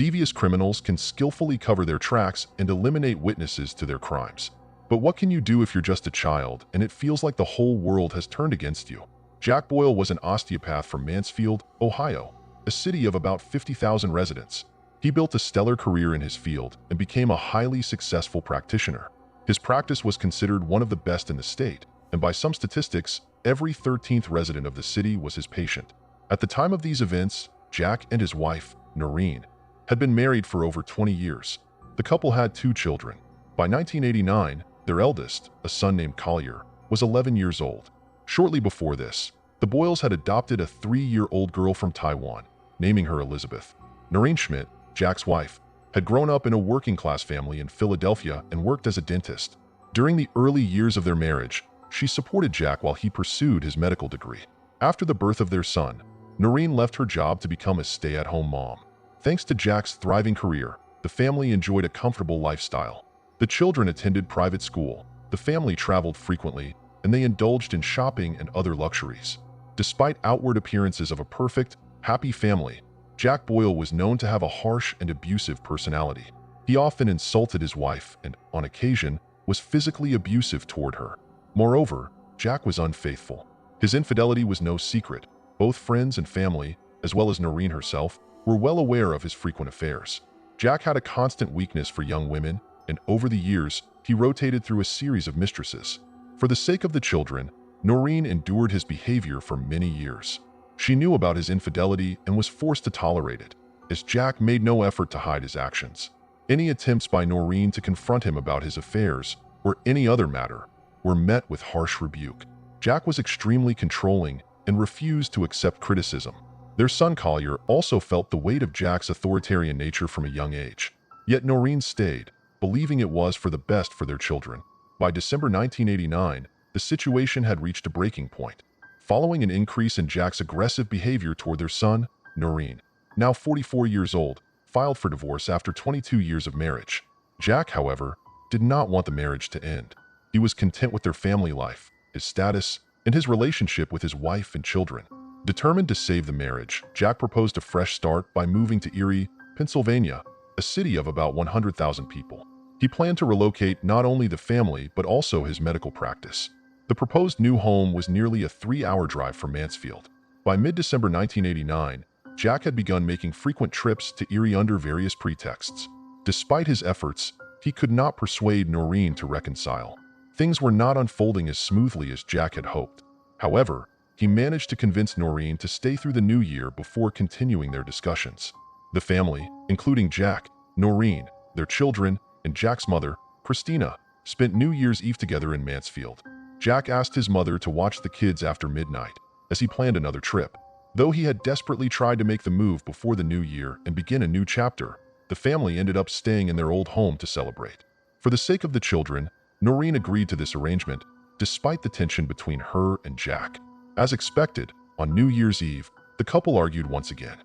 Devious criminals can skillfully cover their tracks and eliminate witnesses to their crimes. But what can you do if you're just a child and it feels like the whole world has turned against you? Jack Boyle was an osteopath from Mansfield, Ohio, a city of about 50,000 residents. He built a stellar career in his field and became a highly successful practitioner. His practice was considered one of the best in the state, and by some statistics, every 13th resident of the city was his patient. At the time of these events, Jack and his wife, Noreen, had been married for over 20 years. The couple had 2 children. By 1989, their eldest, a son named Collier, was 11 years old. Shortly before this, the Boyles had adopted a 3-year-old girl from Taiwan, naming her Elizabeth. Noreen Schmidt, Jack's wife, had grown up in a working-class family in Philadelphia and worked as a dentist. During the early years of their marriage, she supported Jack while he pursued his medical degree. After the birth of their son, Noreen left her job to become a stay-at-home mom. Thanks to Jack's thriving career, the family enjoyed a comfortable lifestyle. The children attended private school, the family traveled frequently, and they indulged in shopping and other luxuries. Despite outward appearances of a perfect, happy family, Jack Boyle was known to have a harsh and abusive personality. He often insulted his wife and, on occasion, was physically abusive toward her. Moreover, Jack was unfaithful. His infidelity was no secret. Both friends and family, as well as Noreen herself, were well aware of his frequent affairs. Jack had a constant weakness for young women, and over the years, he rotated through a series of mistresses. For the sake of the children, Noreen endured his behavior for many years. She knew about his infidelity and was forced to tolerate it, as Jack made no effort to hide his actions. Any attempts by Noreen to confront him about his affairs, or any other matter, were met with harsh rebuke. Jack was extremely controlling and refused to accept criticism. Their son Collier also felt the weight of Jack's authoritarian nature from a young age. Yet Noreen stayed, believing it was for the best for their children. By December 1989, the situation had reached a breaking point. Following an increase in Jack's aggressive behavior toward their son, Noreen, now 44 years old, filed for divorce after 22 years of marriage. Jack, however, did not want the marriage to end. He was content with their family life, his status, and his relationship with his wife and children. Determined to save the marriage, Jack proposed a fresh start by moving to Erie, Pennsylvania, a city of about 100,000 people. He planned to relocate not only the family but also his medical practice. The proposed new home was nearly a 3-hour drive from Mansfield. By mid-December 1989, Jack had begun making frequent trips to Erie under various pretexts. Despite his efforts, he could not persuade Noreen to reconcile. Things were not unfolding as smoothly as Jack had hoped. However, he managed to convince Noreen to stay through the new year before continuing their discussions. The family, including Jack, Noreen, their children, and Jack's mother, Christina, spent New Year's Eve together in Mansfield. Jack asked his mother to watch the kids after midnight, as he planned another trip. Though he had desperately tried to make the move before the new year and begin a new chapter, the family ended up staying in their old home to celebrate. For the sake of the children, Noreen agreed to this arrangement, despite the tension between her and Jack. As expected, on New Year's Eve, the couple argued once again.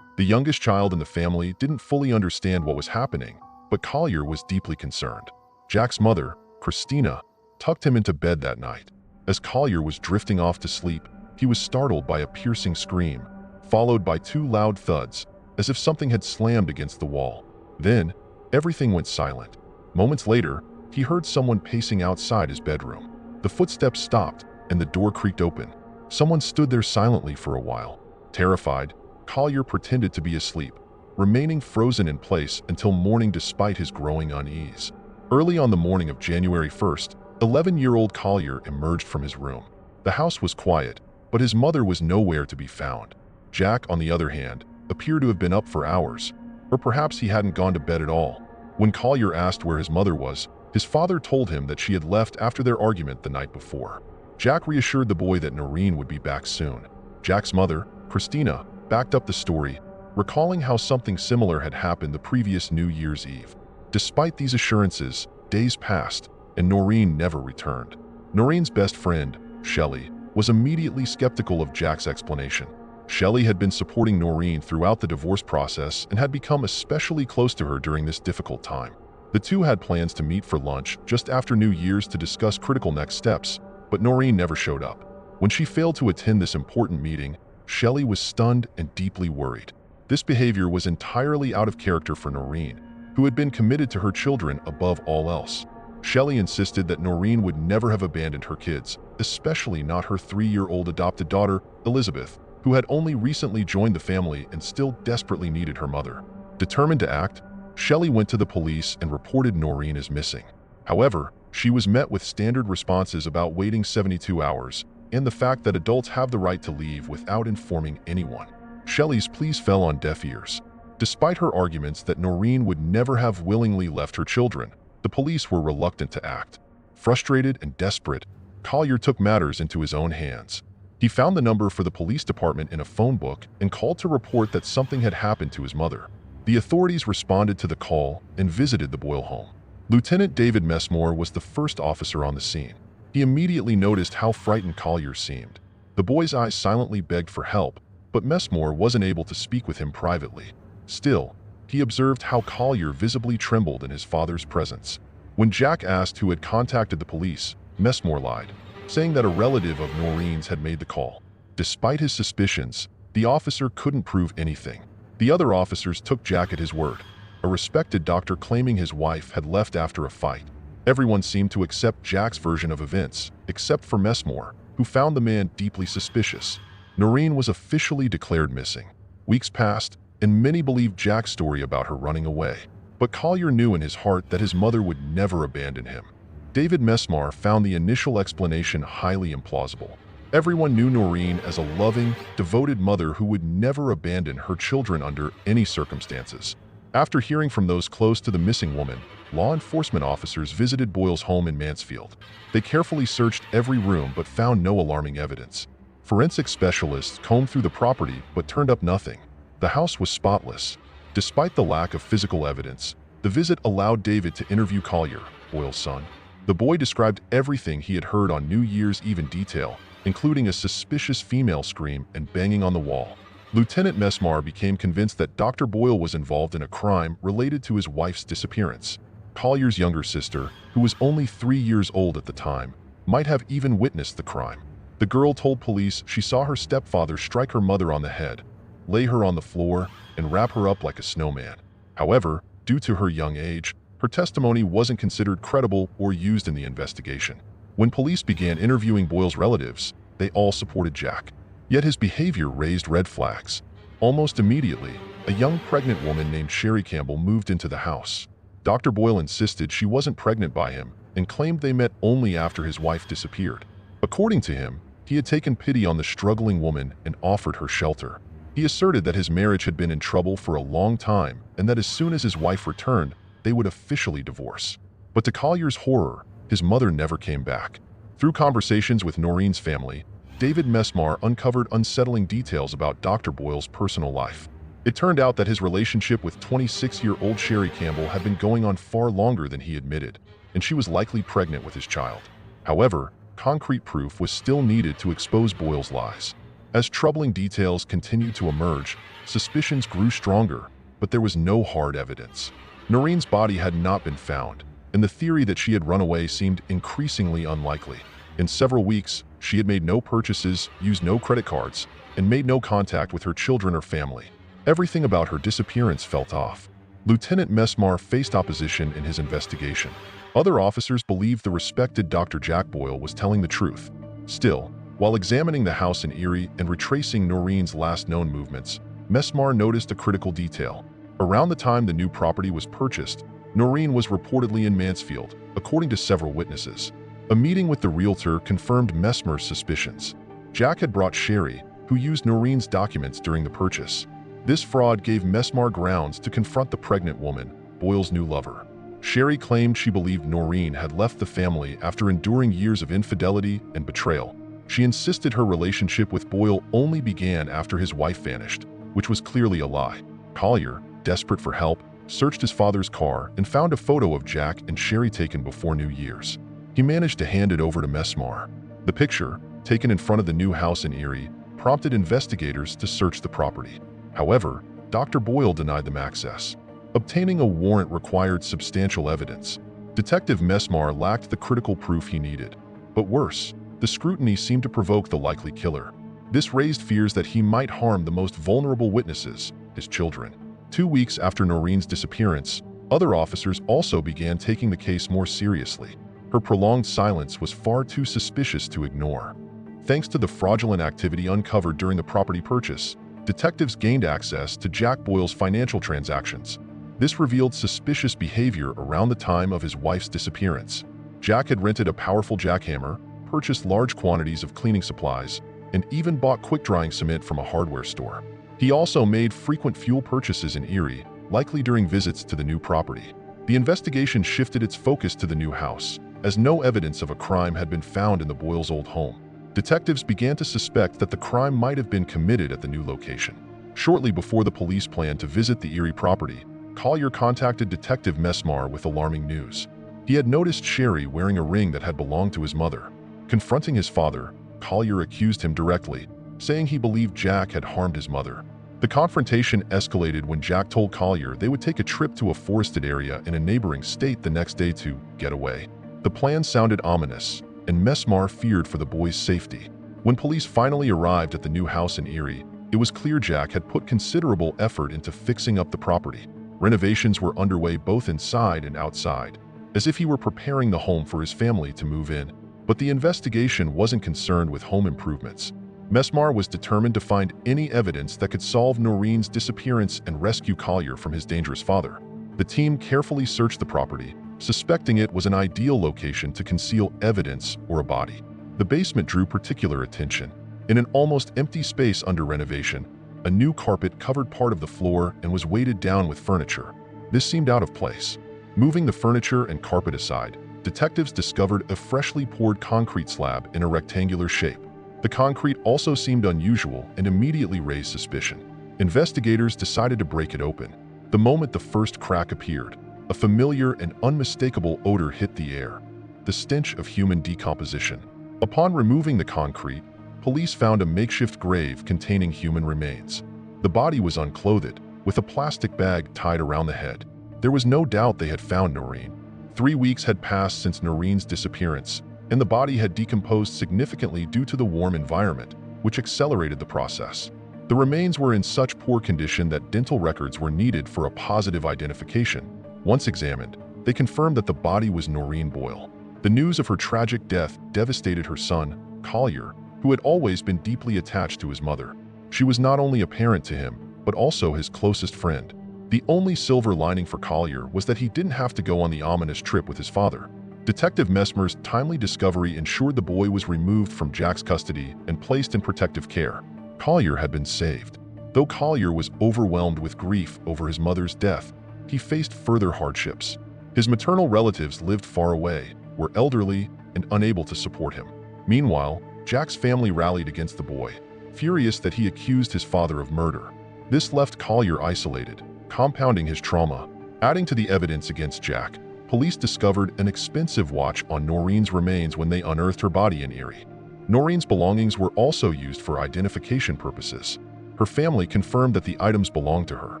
The youngest child in the family didn't fully understand what was happening, but Collier was deeply concerned. Jack's mother, Christina, tucked him into bed that night. As Collier was drifting off to sleep, he was startled by a piercing scream, followed by 2 loud thuds, as if something had slammed against the wall. Then, everything went silent. Moments later, he heard someone pacing outside his bedroom. The footsteps stopped, and the door creaked open. Someone stood there silently for a while. Terrified, Collier pretended to be asleep, remaining frozen in place until morning despite his growing unease. Early on the morning of January 1st, 11-year-old Collier emerged from his room. The house was quiet, but his mother was nowhere to be found. Jack, on the other hand, appeared to have been up for hours, or perhaps he hadn't gone to bed at all. When Collier asked where his mother was, his father told him that she had left after their argument the night before. Jack reassured the boy that Noreen would be back soon. Jack's mother, Christina, backed up the story, recalling how something similar had happened the previous New Year's Eve. Despite these assurances, days passed, and Noreen never returned. Noreen's best friend, Shelley, was immediately skeptical of Jack's explanation. Shelley had been supporting Noreen throughout the divorce process and had become especially close to her during this difficult time. The two had plans to meet for lunch just after New Year's to discuss critical next steps, but Noreen never showed up. When she failed to attend this important meeting, Shelley was stunned and deeply worried. This behavior was entirely out of character for Noreen, who had been committed to her children above all else. Shelley insisted that Noreen would never have abandoned her kids, especially not her 3-year-old adopted daughter, Elizabeth, who had only recently joined the family and still desperately needed her mother. Determined to act, Shelley went to the police and reported Noreen as missing. However, she was met with standard responses about waiting 72 hours and the fact that adults have the right to leave without informing anyone. Shelley's pleas fell on deaf ears. Despite her arguments that Noreen would never have willingly left her children, the police were reluctant to act. Frustrated and desperate, Collier took matters into his own hands. He found the number for the police department in a phone book and called to report that something had happened to his mother. The authorities responded to the call and visited the Boyle home. Lieutenant David Messmore was the first officer on the scene. He immediately noticed how frightened Collier seemed. The boy's eyes silently begged for help, but Messmore wasn't able to speak with him privately. Still, he observed how Collier visibly trembled in his father's presence. When Jack asked who had contacted the police, Messmore lied, saying that a relative of Noreen's had made the call. Despite his suspicions, the officer couldn't prove anything. The other officers took Jack at his word, a respected doctor claiming his wife had left after a fight. Everyone seemed to accept Jack's version of events, except for Messmore, who found the man deeply suspicious. Noreen was officially declared missing. Weeks passed, and many believed Jack's story about her running away. But Collier knew in his heart that his mother would never abandon him. David Messmore found the initial explanation highly implausible. Everyone knew Noreen as a loving, devoted mother who would never abandon her children under any circumstances. After hearing from those close to the missing woman, law enforcement officers visited Boyle's home in Mansfield. They carefully searched every room but found no alarming evidence. Forensic specialists combed through the property but turned up nothing. The house was spotless. Despite the lack of physical evidence, the visit allowed David to interview Collier, Boyle's son. The boy described everything he had heard on New Year's Eve in detail, including a suspicious female scream and banging on the wall. Lieutenant Messmore became convinced that Dr. Boyle was involved in a crime related to his wife's disappearance. Collier's younger sister, who was only 3 years old at the time, might have even witnessed the crime. The girl told police she saw her stepfather strike her mother on the head, lay her on the floor, and wrap her up like a snowman. However, due to her young age, her testimony wasn't considered credible or used in the investigation. When police began interviewing Boyle's relatives, they all supported Jack. Yet his behavior raised red flags. Almost immediately, a young pregnant woman named Sherry Campbell moved into the house. Dr. Boyle insisted she wasn't pregnant by him and claimed they met only after his wife disappeared. According to him, he had taken pity on the struggling woman and offered her shelter. He asserted that his marriage had been in trouble for a long time and that as soon as his wife returned, they would officially divorce. But to Collier's horror, his mother never came back. Through conversations with Noreen's family, David Messmore uncovered unsettling details about Dr. Boyle's personal life. It turned out that his relationship with 26-year-old Sherry Campbell had been going on far longer than he admitted, and she was likely pregnant with his child. However, concrete proof was still needed to expose Boyle's lies. As troubling details continued to emerge, suspicions grew stronger, but there was no hard evidence. Noreen's body had not been found, and the theory that she had run away seemed increasingly unlikely. In several weeks, she had made no purchases, used no credit cards, and made no contact with her children or family. Everything about her disappearance felt off. Lieutenant Messmore faced opposition in his investigation. Other officers believed the respected Dr. Jack Boyle was telling the truth. Still, while examining the house in Erie and retracing Noreen's last known movements, Messmore noticed a critical detail. Around the time the new property was purchased, Noreen was reportedly in Mansfield, according to several witnesses. A meeting with the realtor confirmed Messmore's suspicions. Jack had brought Sherry, who used Noreen's documents during the purchase. This fraud gave Messmore grounds to confront the pregnant woman, Boyle's new lover. Sherry claimed she believed Noreen had left the family after enduring years of infidelity and betrayal. She insisted her relationship with Boyle only began after his wife vanished, which was clearly a lie. Collier, desperate for help, searched his father's car and found a photo of Jack and Sherry taken before New Year's. He managed to hand it over to Messmore. The picture, taken in front of the new house in Erie, prompted investigators to search the property. However, Dr. Boyle denied them access. Obtaining a warrant required substantial evidence. Detective Messmore lacked the critical proof he needed. But worse, the scrutiny seemed to provoke the likely killer. This raised fears that he might harm the most vulnerable witnesses, his children. 2 weeks after Noreen's disappearance, other officers also began taking the case more seriously. Her prolonged silence was far too suspicious to ignore. Thanks to the fraudulent activity uncovered during the property purchase, detectives gained access to Jack Boyle's financial transactions. This revealed suspicious behavior around the time of his wife's disappearance. Jack had rented a powerful jackhammer, purchased large quantities of cleaning supplies, and even bought quick-drying cement from a hardware store. He also made frequent fuel purchases in Erie, likely during visits to the new property. The investigation shifted its focus to the new house, as no evidence of a crime had been found in the Boyles' old home. Detectives began to suspect that the crime might have been committed at the new location. Shortly before the police planned to visit the Erie property, Collier contacted Detective Messmar with alarming news. He had noticed Sherry wearing a ring that had belonged to his mother. Confronting his father, Collier accused him directly, saying he believed Jack had harmed his mother. The confrontation escalated when Jack told Collier they would take a trip to a forested area in a neighboring state the next day to get away. The plan sounded ominous, and Messmar feared for the boy's safety. When police finally arrived at the new house in Erie, it was clear Jack had put considerable effort into fixing up the property. Renovations were underway both inside and outside, as if he were preparing the home for his family to move in. But the investigation wasn't concerned with home improvements. Messmar was determined to find any evidence that could solve Noreen's disappearance and rescue Collier from his dangerous father. The team carefully searched the property, suspecting it was an ideal location to conceal evidence or a body. The basement drew particular attention. In an almost empty space under renovation, a new carpet covered part of the floor and was weighted down with furniture. This seemed out of place. Moving the furniture and carpet aside, detectives discovered a freshly poured concrete slab in a rectangular shape. The concrete also seemed unusual and immediately raised suspicion. Investigators decided to break it open. The moment the first crack appeared, a familiar and unmistakable odor hit the air, the stench of human decomposition. Upon removing the concrete, police found a makeshift grave containing human remains. The body was unclothed, with a plastic bag tied around the head. There was no doubt they had found Noreen. 3 weeks had passed since Noreen's disappearance, and the body had decomposed significantly due to the warm environment, which accelerated the process. The remains were in such poor condition that dental records were needed for a positive identification. Once examined, they confirmed that the body was Noreen Boyle. The news of her tragic death devastated her son, Collier, who had always been deeply attached to his mother. She was not only a parent to him, but also his closest friend. The only silver lining for Collier was that he didn't have to go on the ominous trip with his father. Detective Messmer's timely discovery ensured the boy was removed from Jack's custody and placed in protective care. Collier had been saved. Though Collier was overwhelmed with grief over his mother's death, he faced further hardships. His maternal relatives lived far away, were elderly, and unable to support him. Meanwhile, Jack's family rallied against the boy, furious that he accused his father of murder. This left Collier isolated, compounding his trauma. Adding to the evidence against Jack, police discovered an expensive watch on Noreen's remains when they unearthed her body in Erie. Noreen's belongings were also used for identification purposes. Her family confirmed that the items belonged to her.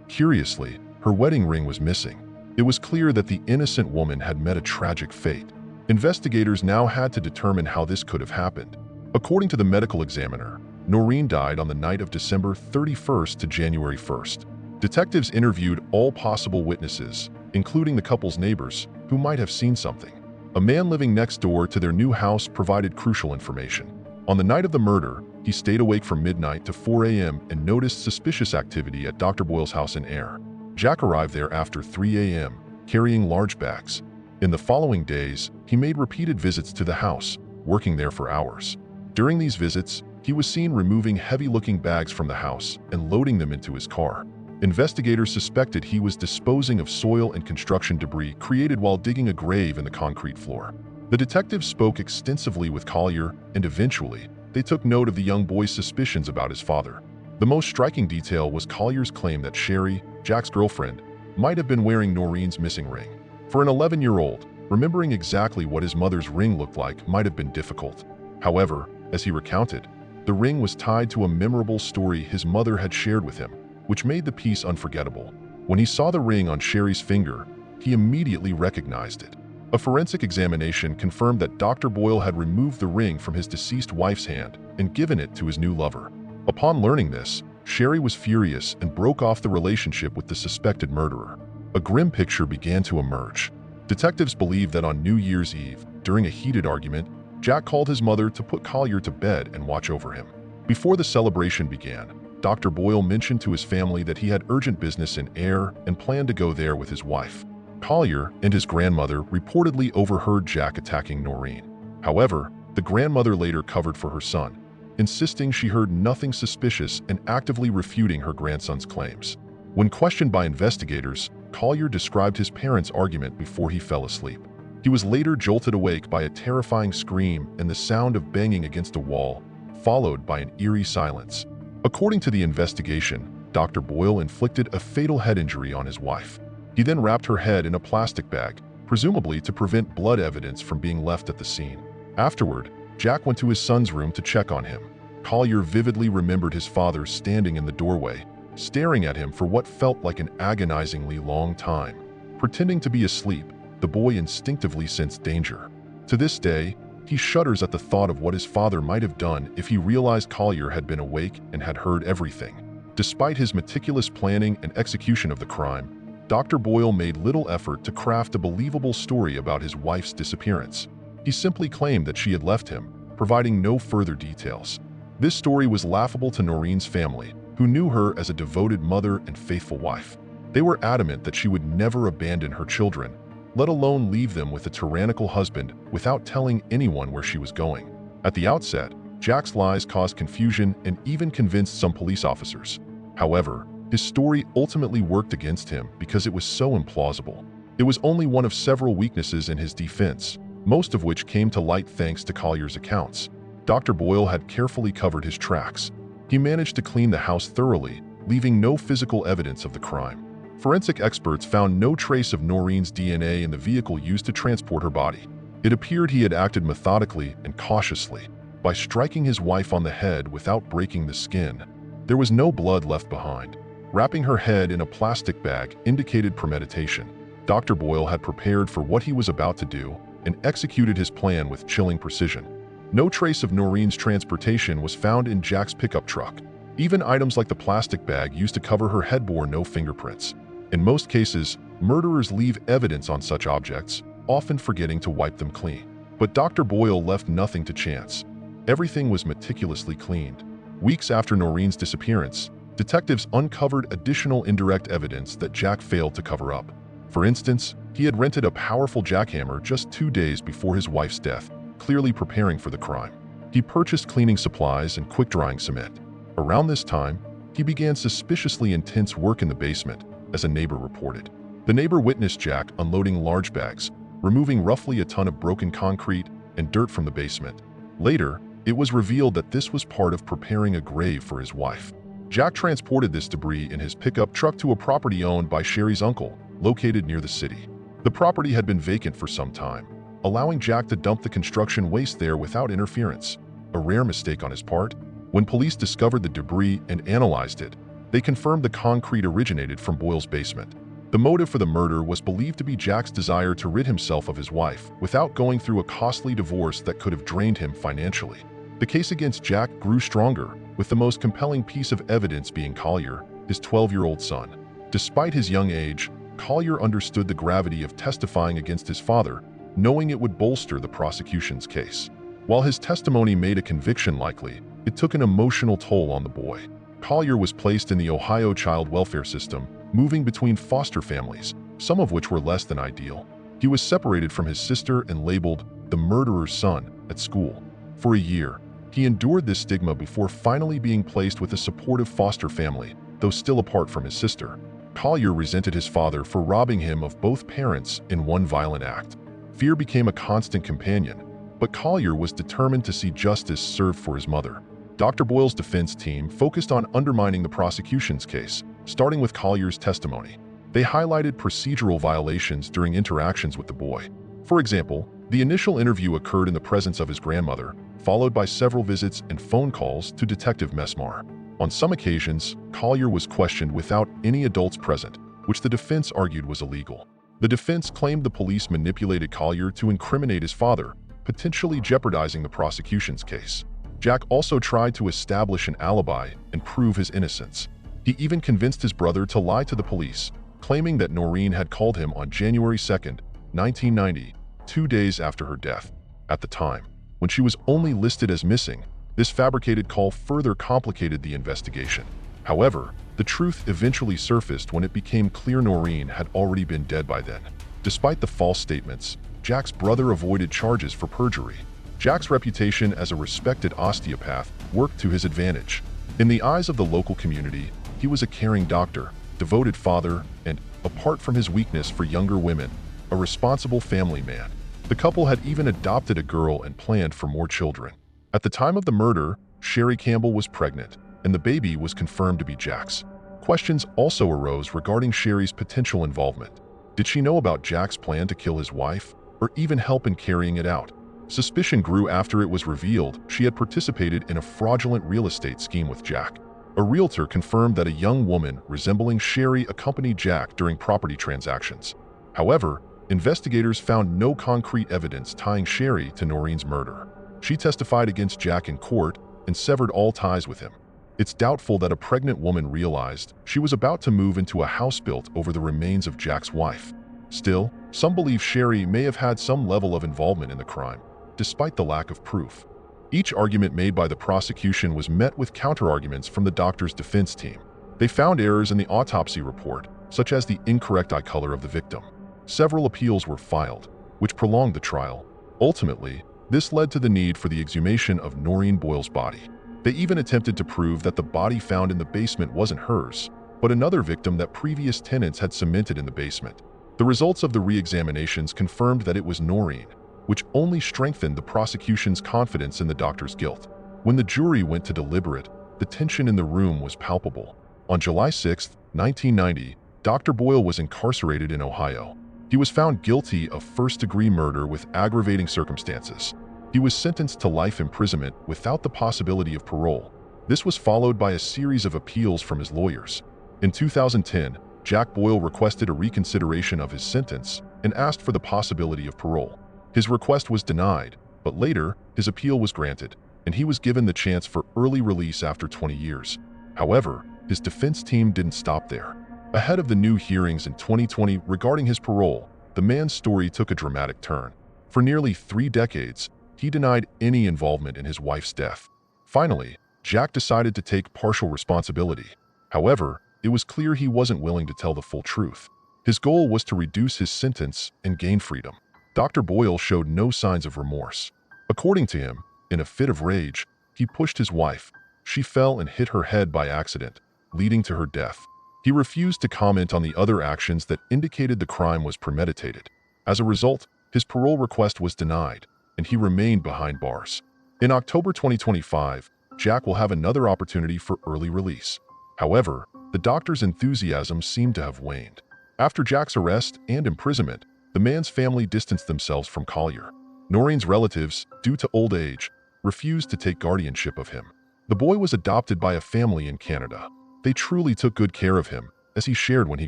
Curiously, her wedding ring was missing. It was clear that the innocent woman had met a tragic fate. Investigators now had to determine how this could have happened. According to the medical examiner, Noreen died on the night of December 31st to January 1st. Detectives interviewed all possible witnesses, including the couple's neighbors, who might have seen something. A man living next door to their new house provided crucial information. On the night of the murder, he stayed awake from midnight to 4 a.m. and noticed suspicious activity at Dr. Boyle's house in Erie. Jack arrived there after 3 a.m., carrying large bags. In the following days, he made repeated visits to the house, working there for hours. During these visits, he was seen removing heavy-looking bags from the house and loading them into his car. Investigators suspected he was disposing of soil and construction debris created while digging a grave in the concrete floor. The detectives spoke extensively with Collier, and eventually, they took note of the young boy's suspicions about his father. The most striking detail was Collier's claim that Sherry, Jack's girlfriend, might have been wearing Noreen's missing ring. For an 11-year-old, remembering exactly what his mother's ring looked like might have been difficult. However, as he recounted, the ring was tied to a memorable story his mother had shared with him, which made the piece unforgettable. When he saw the ring on Sherry's finger, he immediately recognized it. A forensic examination confirmed that Dr. Boyle had removed the ring from his deceased wife's hand and given it to his new lover. Upon learning this, Sherry was furious and broke off the relationship with the suspected murderer. A grim picture began to emerge. Detectives believe that on New Year's Eve, during a heated argument, Jack called his mother to put Collier to bed and watch over him. Before the celebration began, Dr. Boyle mentioned to his family that he had urgent business in Erie and planned to go there with his wife. Collier and his grandmother reportedly overheard Jack attacking Noreen. However, the grandmother later covered for her son, insisting she heard nothing suspicious and actively refuting her grandson's claims. When questioned by investigators, Collier described his parents' argument before he fell asleep. He was later jolted awake by a terrifying scream and the sound of banging against a wall, followed by an eerie silence. According to the investigation, Dr. Boyle inflicted a fatal head injury on his wife. He then wrapped her head in a plastic bag, presumably to prevent blood evidence from being left at the scene. Afterward, Jack went to his son's room to check on him. Collier vividly remembered his father standing in the doorway, staring at him for what felt like an agonizingly long time. Pretending to be asleep, the boy instinctively sensed danger. To this day, he shudders at the thought of what his father might have done if he realized Collier had been awake and had heard everything. Despite his meticulous planning and execution of the crime, Dr. Boyle made little effort to craft a believable story about his wife's disappearance. He simply claimed that she had left him, providing no further details. This story was laughable to Noreen's family, who knew her as a devoted mother and faithful wife. They were adamant that she would never abandon her children, let alone leave them with a tyrannical husband without telling anyone where she was going. At the outset, Jack's lies caused confusion and even convinced some police officers. However, his story ultimately worked against him because it was so implausible. It was only one of several weaknesses in his defense, most of which came to light thanks to Collier's accounts. Dr. Boyle had carefully covered his tracks. He managed to clean the house thoroughly, leaving no physical evidence of the crime. Forensic experts found no trace of Noreen's DNA in the vehicle used to transport her body. It appeared he had acted methodically and cautiously, by striking his wife on the head without breaking the skin. There was no blood left behind. Wrapping her head in a plastic bag indicated premeditation. Dr. Boyle had prepared for what he was about to do and executed his plan with chilling precision. No trace of Noreen's transportation was found in Jack's pickup truck. Even items like the plastic bag used to cover her head bore no fingerprints. In most cases, murderers leave evidence on such objects, often forgetting to wipe them clean. But Dr. Boyle left nothing to chance. Everything was meticulously cleaned. Weeks after Noreen's disappearance, detectives uncovered additional indirect evidence that Jack failed to cover up. For instance, he had rented a powerful jackhammer just 2 days before his wife's death, clearly preparing for the crime. He purchased cleaning supplies and quick-drying cement. Around this time, he began suspiciously intense work in the basement, as a neighbor reported. The neighbor witnessed Jack unloading large bags, removing roughly a ton of broken concrete and dirt from the basement. Later, it was revealed that this was part of preparing a grave for his wife. Jack transported this debris in his pickup truck to a property owned by Sherry's uncle, located near the city. The property had been vacant for some time, allowing Jack to dump the construction waste there without interference. A rare mistake on his part. When police discovered the debris and analyzed it, they confirmed the concrete originated from Boyle's basement. The motive for the murder was believed to be Jack's desire to rid himself of his wife without going through a costly divorce that could have drained him financially. The case against Jack grew stronger, with the most compelling piece of evidence being Collier, his 12-year-old son. Despite his young age, Collier understood the gravity of testifying against his father, knowing it would bolster the prosecution's case. While his testimony made a conviction likely, it took an emotional toll on the boy. Collier was placed in the Ohio child welfare system, moving between foster families, some of which were less than ideal. He was separated from his sister and labeled the murderer's son at school. For a year, he endured this stigma before finally being placed with a supportive foster family, though still apart from his sister. Collier resented his father for robbing him of both parents in one violent act. Fear became a constant companion, but Collier was determined to see justice served for his mother. Dr. Boyle's defense team focused on undermining the prosecution's case, starting with Collier's testimony. They highlighted procedural violations during interactions with the boy. For example, the initial interview occurred in the presence of his grandmother, followed by several visits and phone calls to Detective Mesmar. On some occasions, Collier was questioned without any adults present, which the defense argued was illegal. The defense claimed the police manipulated Collier to incriminate his father, potentially jeopardizing the prosecution's case. Jack also tried to establish an alibi and prove his innocence. He even convinced his brother to lie to the police, claiming that Noreen had called him on January 2nd, 1990, 2 days after her death. At the time, when she was only listed as missing, this fabricated call further complicated the investigation. However, the truth eventually surfaced when it became clear Noreen had already been dead by then. Despite the false statements, Jack's brother avoided charges for perjury. Jack's reputation as a respected osteopath worked to his advantage. In the eyes of the local community, he was a caring doctor, devoted father, and, apart from his weakness for younger women, a responsible family man. The couple had even adopted a girl and planned for more children. At the time of the murder, Sherry Campbell was pregnant, and the baby was confirmed to be Jack's. Questions also arose regarding Sherry's potential involvement. Did she know about Jack's plan to kill his wife, or even help in carrying it out? Suspicion grew after it was revealed she had participated in a fraudulent real estate scheme with Jack. A realtor confirmed that a young woman resembling Sherry accompanied Jack during property transactions. However, investigators found no concrete evidence tying Sherry to Noreen's murder. She testified against Jack in court and severed all ties with him. It's doubtful that a pregnant woman realized she was about to move into a house built over the remains of Jack's wife. Still, some believe Sherry may have had some level of involvement in the crime, despite the lack of proof. Each argument made by the prosecution was met with counterarguments from the doctor's defense team. They found errors in the autopsy report, such as the incorrect eye color of the victim. Several appeals were filed, which prolonged the trial. Ultimately, this led to the need for the exhumation of Noreen Boyle's body. They even attempted to prove that the body found in the basement wasn't hers, but another victim that previous tenants had cemented in the basement. The results of the re-examinations confirmed that it was Noreen, which only strengthened the prosecution's confidence in the doctor's guilt. When the jury went to deliberate, the tension in the room was palpable. On July 6, 1990, Dr. Boyle was incarcerated in Ohio. He was found guilty of first-degree murder with aggravating circumstances. He was sentenced to life imprisonment without the possibility of parole. This was followed by a series of appeals from his lawyers. In 2010, Jack Boyle requested a reconsideration of his sentence and asked for the possibility of parole. His request was denied, but later, his appeal was granted, and he was given the chance for early release after 20 years. However, his defense team didn't stop there. Ahead of the new hearings in 2020 regarding his parole, the man's story took a dramatic turn. For nearly 3 decades, he denied any involvement in his wife's death. Finally, Jack decided to take partial responsibility. However, it was clear he wasn't willing to tell the full truth. His goal was to reduce his sentence and gain freedom. Dr. Boyle showed no signs of remorse. According to him, in a fit of rage, he pushed his wife. She fell and hit her head by accident, leading to her death. He refused to comment on the other actions that indicated the crime was premeditated. As a result, his parole request was denied, and he remained behind bars. In October 2025, Jack will have another opportunity for early release. However, the doctor's enthusiasm seemed to have waned. After Jack's arrest and imprisonment, the man's family distanced themselves from Collier. Noreen's relatives, due to old age, refused to take guardianship of him. The boy was adopted by a family in Canada. They truly took good care of him, as he shared when he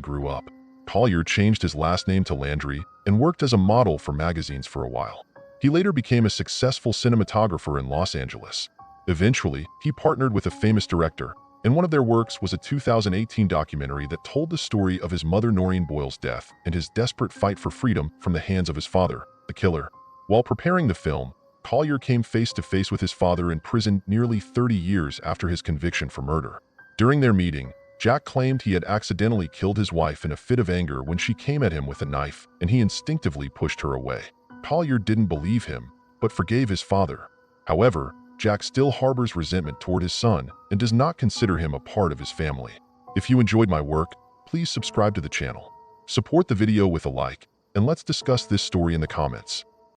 grew up. Collier changed his last name to Landry and worked as a model for magazines for a while. He later became a successful cinematographer in Los Angeles. Eventually, he partnered with a famous director, and one of their works was a 2018 documentary that told the story of his mother Noreen Boyle's death and his desperate fight for freedom from the hands of his father, the killer. While preparing the film, Collier came face to face with his father in prison nearly 30 years after his conviction for murder. During their meeting, Jack claimed he had accidentally killed his wife in a fit of anger when she came at him with a knife, and he instinctively pushed her away. Collier didn't believe him, but forgave his father. However, Jack still harbors resentment toward his son and does not consider him a part of his family. If you enjoyed my work, please subscribe to the channel. Support the video with a like, and let's discuss this story in the comments.